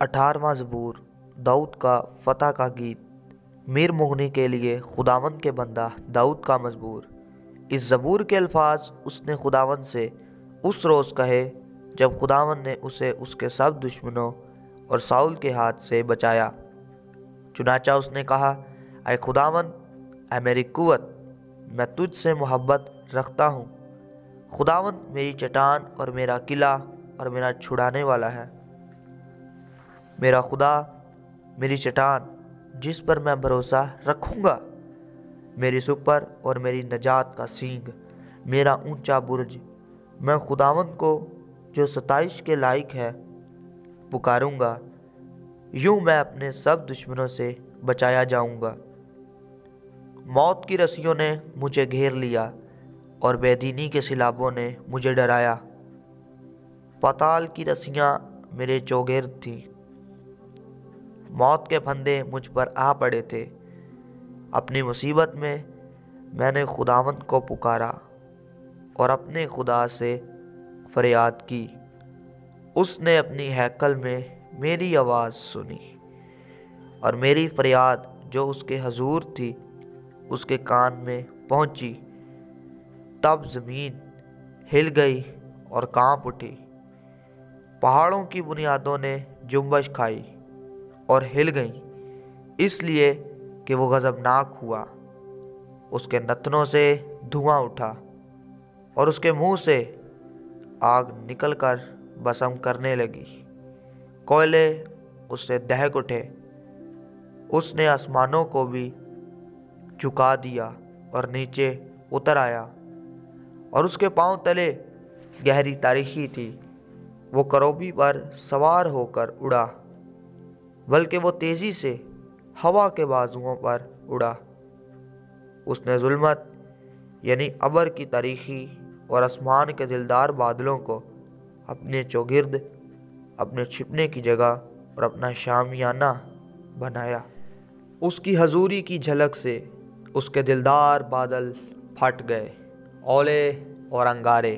18वां ज़बूर दाऊद का फ़तह का गीत। मीर मुग़नी के लिए खुदावंद के बंदा दाऊद का मज़बूर। इस ज़बूर के अल्फाज उसने खुदावंद से उस रोज़ कहे जब खुदावंद ने उसे उसके सब दुश्मनों और साउल के हाथ से बचाया। चुनाचा उसने कहा, ऐ खुदावंद, ऐ मेरी कुव्वत, मैं तुझ से मोहब्बत रखता हूँ। खुदावंद मेरी चट्टान और मेरा किला और मेरा छुड़ाने वाला है। मेरा खुदा मेरी चट्टान जिस पर मैं भरोसा रखूँगा, मेरी सुपर और मेरी नजात का सींग, मेरा ऊंचा बुर्ज। मैं खुदावंद को जो सताइश के लायक है पुकारूंगा। यूं मैं अपने सब दुश्मनों से बचाया जाऊंगा। मौत की रस्सियों ने मुझे घेर लिया और बेदीनी के सिलाबों ने मुझे डराया। पाताल की रस्सियां मेरे चौगिर्द थीं, मौत के फंदे मुझ पर आ पड़े थे। अपनी मुसीबत में मैंने खुदावंद को पुकारा और अपने खुदा से फरियाद की। उसने अपनी हैकल में मेरी आवाज़ सुनी और मेरी फरियाद जो उसके हजूर थी उसके कान में पहुंची। तब ज़मीन हिल गई और कांप उठी, पहाड़ों की बुनियादों ने जुम्बश खाई और हिल गईं, इसलिए कि वो गज़बनाक हुआ। उसके नथनों से धुआं उठा और उसके मुंह से आग निकलकर भस्म करने लगी। कोयले उससे दहक उठे। उसने आसमानों को भी झुका दिया और नीचे उतर आया और उसके पांव तले गहरी तारीकी थी। वो करोबी पर सवार होकर उड़ा, बल्कि वो तेजी से हवा के बाजुओं पर उड़ा। उसने जुल्मत यानी अबर की तारीकी और आसमान के दिलदार बादलों को अपने चौगिर्द, अपने छिपने की जगह और अपना शामियाना बनाया। उसकी हजूरी की झलक से उसके दिलदार बादल फट गए, ओले और अंगारे,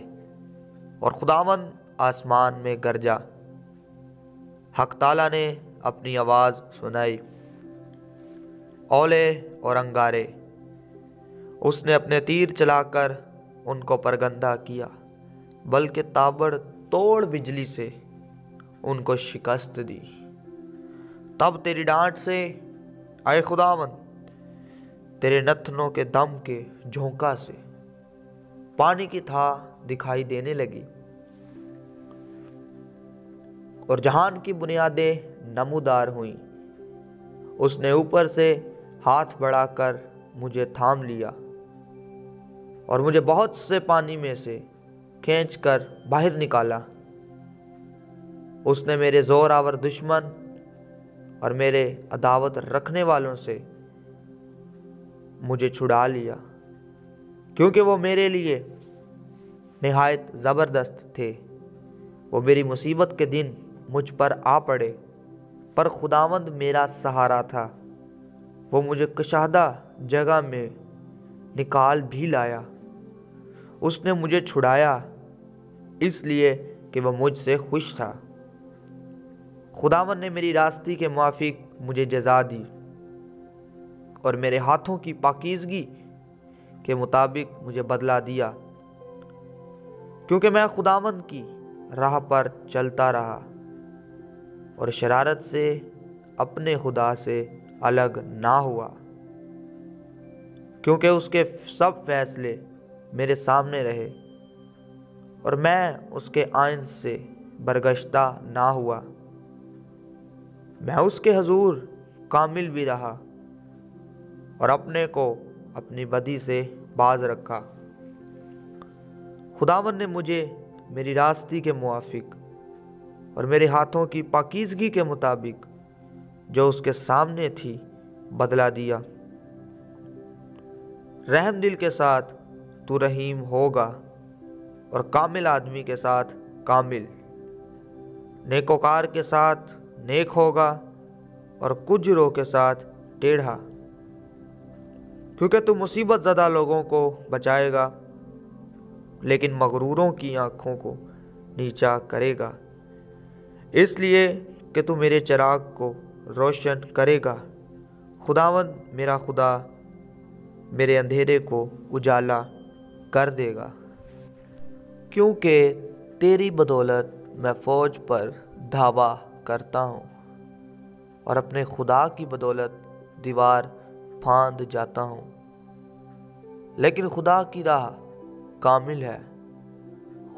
और खुदावंद आसमान में गरजा। हक ताला ने अपनी आवाज़ सुनाई, ओले और अंगारे। उसने अपने तीर चलाकर उनको परगंदा किया, बल्कि ताबड़ तोड़ बिजली से उनको शिकस्त दी। तब तेरी डांट से, आए खुदावंद, तेरे नथनों के दम के झोंका से पानी की था दिखाई देने लगी और जहान की बुनियादें नमूदार हुई। उसने ऊपर से हाथ बढ़ाकर मुझे थाम लिया और मुझे बहुत से पानी में से खींचकर बाहर निकाला। उसने मेरे जोरावर दुश्मन और मेरे अदावत रखने वालों से मुझे छुड़ा लिया, क्योंकि वो मेरे लिए निहायत ज़बरदस्त थे। वो मेरी मुसीबत के दिन मुझ पर आ पड़े, पर खुदावंद मेरा सहारा था। वो मुझे कशादा जगह में निकाल भी लाया। उसने मुझे छुड़ाया इसलिए कि वह मुझसे खुश था। खुदावंद ने मेरी रास्ती के मुआफिक मुझे जज़ा दी और मेरे हाथों की पाकीज़गी के मुताबिक मुझे बदला दिया, क्योंकि मैं खुदावंद की राह पर चलता रहा और शरारत से अपने खुदा से अलग ना हुआ, क्योंकि उसके सब फैसले मेरे सामने रहे और मैं उसके आइन से बरगश्ता ना हुआ। मैं उसके हजूर कामिल भी रहा और अपने को अपनी बदी से बाज रखा। खुदावंद ने मुझे मेरी रास्ती के मुआफिक और मेरे हाथों की पाकीज़गी के मुताबिक जो उसके सामने थी बदला दिया। रहम दिल के साथ तू रहीम होगा और कामिल आदमी के साथ कामिल, नेकोकार के साथ नेक होगा और कुजरों के साथ टेढ़ा, क्योंकि तू मुसीबत ज़दा लोगों को बचाएगा लेकिन मगरूरों की आंखों को नीचा करेगा। इसलिए कि तू मेरे चिराग को रोशन करेगा। खुदावंद मेरा खुदा मेरे अंधेरे को उजाला कर देगा, क्योंकि तेरी बदौलत मैं फ़ौज पर धावा करता हूँ और अपने खुदा की बदौलत दीवार फांद जाता हूँ। लेकिन खुदा की राह कामिल है,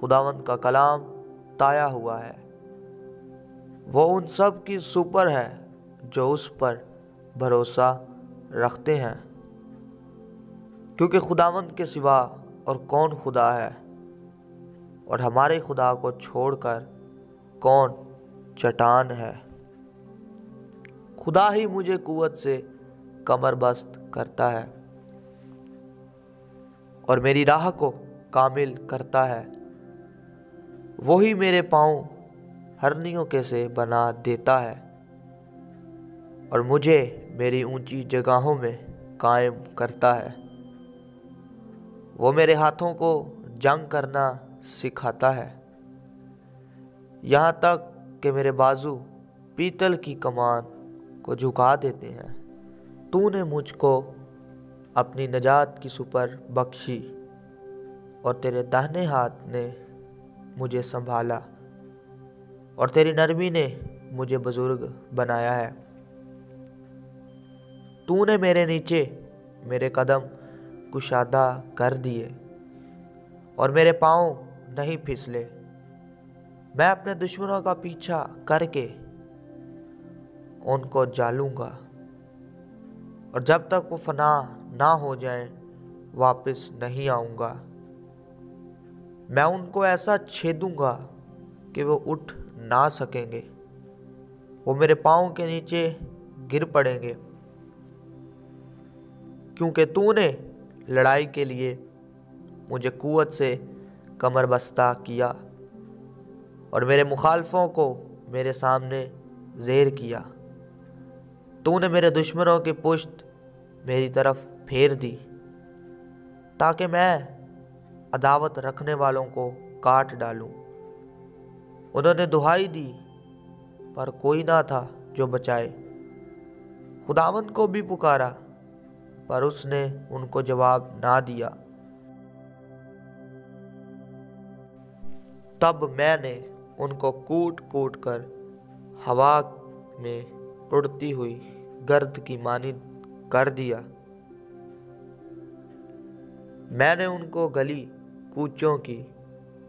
खुदावंद का कलाम ताया हुआ है। वो उन सब की सुपर है जो उस पर भरोसा रखते हैं, क्योंकि खुदावंद के सिवा और कौन खुदा है, और हमारे खुदा को छोड़कर कौन चट्टान है। खुदा ही मुझे कुव्वत से कमरबस्त करता है और मेरी राह को कामिल करता है। वही मेरे पाँव हरनियों के से बना देता है और मुझे मेरी ऊंची जगहों में कायम करता है। वो मेरे हाथों को जंग करना सिखाता है, यहाँ तक कि मेरे बाजू पीतल की कमान को झुका देते हैं। तूने मुझको अपनी नजात की सुपर बख्शी और तेरे दाहिने हाथ ने मुझे संभाला और तेरी नरमी ने मुझे बुजुर्ग बनाया है। तूने मेरे नीचे मेरे कदम कुशादा कर दिए और मेरे पाँव नहीं फिसले। मैं अपने दुश्मनों का पीछा करके उनको जालूंगा और जब तक वो फना ना हो जाएं वापस नहीं आऊँगा। मैं उनको ऐसा छेदूंगा कि वो उठ ना सकेंगे, वो मेरे पाँव के नीचे गिर पड़ेंगे, क्योंकि तूने लड़ाई के लिए मुझे कुव्वत से कमर बस्ता किया और मेरे मुखालफों को मेरे सामने ज़ेर किया। तूने मेरे दुश्मनों की पुश्त मेरी तरफ फेर दी, ताकि मैं अदावत रखने वालों को काट डालूं। उन्होंने दुहाई दी पर कोई ना था जो बचाए। खुदावंद को भी पुकारा पर उसने उनको जवाब ना दिया। तब मैंने उनको कूट कूट कर हवा में उड़ती हुई गर्द की मानिंद कर दिया। मैंने उनको गली कूचों की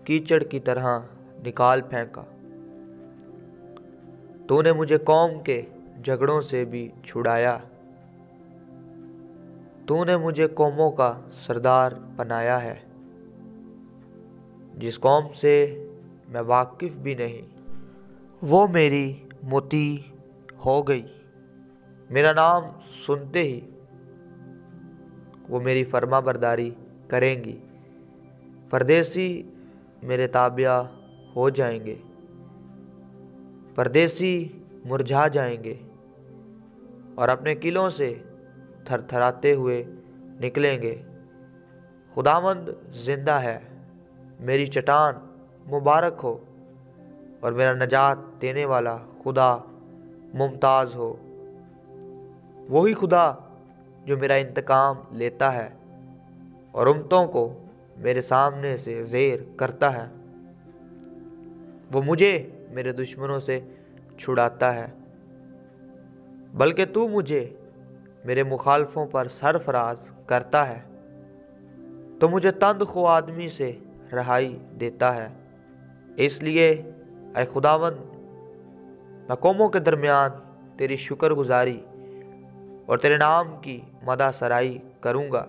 कीचड़ की तरह निकाल फेंका। तूने मुझे कौम के झगड़ों से भी छुड़ाया। तूने मुझे कौमों का सरदार बनाया है, जिस कौम से मैं वाकिफ भी नहीं, वो मेरी मोती हो गई। मेरा नाम सुनते ही वो मेरी फर्मा बरदारी करेंगी। परदेसी मेरे ताबिया हो जाएंगे, परदेसी मुरझा जाएंगे और अपने किलों से थरथराते हुए निकलेंगे। खुदावंद जिंदा है, मेरी चट्टान मुबारक हो और मेरा नजात देने वाला खुदा मुमताज़ हो। वही खुदा जो मेरा इंतकाम लेता है और उम्मतों को मेरे सामने से ज़ेर करता है। वो मुझे मेरे दुश्मनों से छुड़ाता है, बल्कि तू मुझे मेरे मुखालफों पर सरफराज करता है। तो मुझे तंदख्वाह आदमी से रहाई देता है। इसलिए ऐ खुदावंद, मैं कौमों के दरमियान तेरी शुक्रगुजारी और तेरे नाम की मदा सराई करूँगा।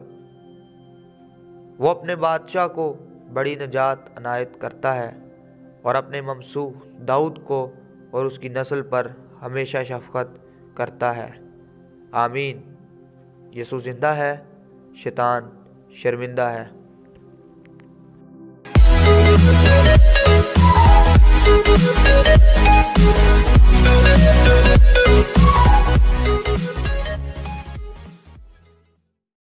वो अपने बादशाह को बड़ी नजात अनायत करता है और अपने ममसू दाऊद को और उसकी नस्ल पर हमेशा शफ़क़त करता है। आमीन। यीशु जिंदा है, शैतान शर्मिंदा है।